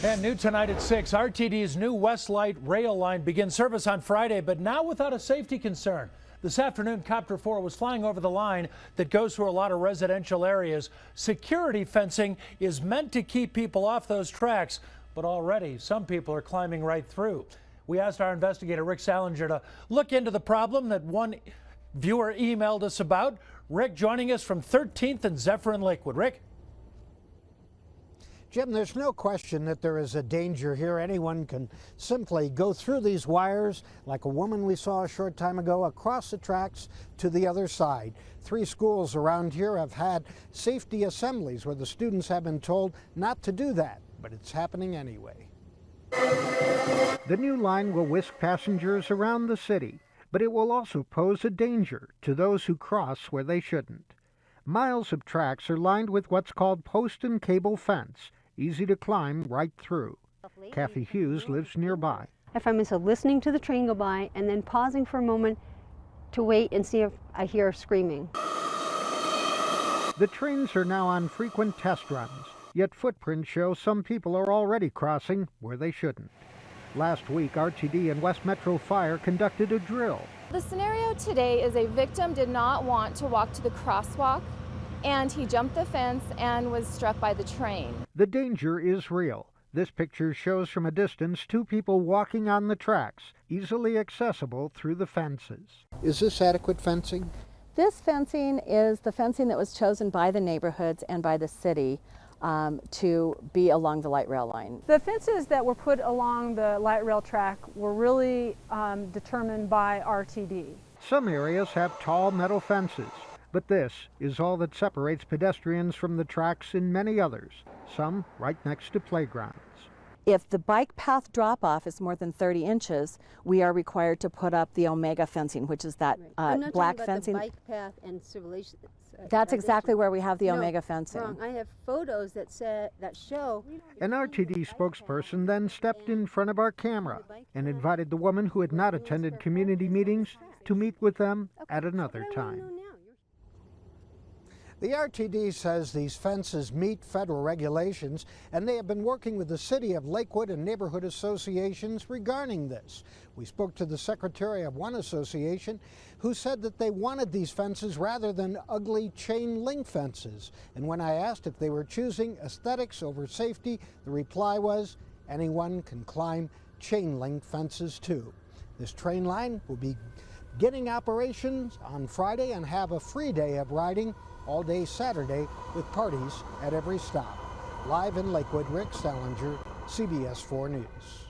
And new tonight at 6, RTD's new Westlight rail line begins service on Friday, but now without a safety concern. This afternoon, Copter 4 was flying over the line that goes through a lot of residential areas. Security fencing is meant to keep people off those tracks, but already some people are climbing right through. We asked our investigator, Rick Salinger, to look into the problem that one viewer emailed us about. Rick joining us from 13th and Zephyr and Lakewood. Rick? Jim, there's no question that there is a danger here. Anyone can simply go through these wires, like a woman we saw a short time ago, across the tracks to the other side. 3 schools around here have had safety assemblies where the students have been told not to do that, but it's happening anyway. The new line will whisk passengers around the city, but it will also pose a danger to those who cross where they shouldn't. Miles of tracks are lined with what's called post and cable fence, easy to climb right through. Kathy Hughes lives nearby. I find myself listening to the train go by and then pausing for a moment to wait and see if I hear screaming. The trains are now on frequent test runs, yet footprints show some people are already crossing where they shouldn't. Last week, RTD and West Metro Fire conducted a drill. The scenario today is a victim did not want to walk to the crosswalk, and he jumped the fence and was struck by the train. The danger is real. This picture shows from a distance 2 people walking on the tracks, easily accessible through the fences. Is this adequate fencing? This fencing is the fencing that was chosen by the neighborhoods and by the city to be along the light rail line. The fences that were put along the light rail track were really determined by RTD. Some areas have tall metal fences, but this is all that separates pedestrians from the tracks in many others, some right next to playgrounds. If the bike path drop-off is more than 30 inches, we are required to put up the Omega fencing, which is that black fencing. I'm not talking about the bike path and civilization. That's exactly where we have the Omega fencing. Wrong. I have photos that show. An RTD spokesperson then stepped in front of our camera and invited the woman who had not attended community meetings to meet with them at another time. The RTD says these fences meet federal regulations, and they have been working with the city of Lakewood and neighborhood associations regarding this. We spoke to the secretary of one association who said that they wanted these fences rather than ugly chain link fences. And when I asked if they were choosing aesthetics over safety, the reply was, anyone can climb chain link fences too. This train line will be beginning operations on Friday and have a free day of riding all day Saturday with parties at every stop. Live in Lakewood, Rick Salinger, CBS 4 News.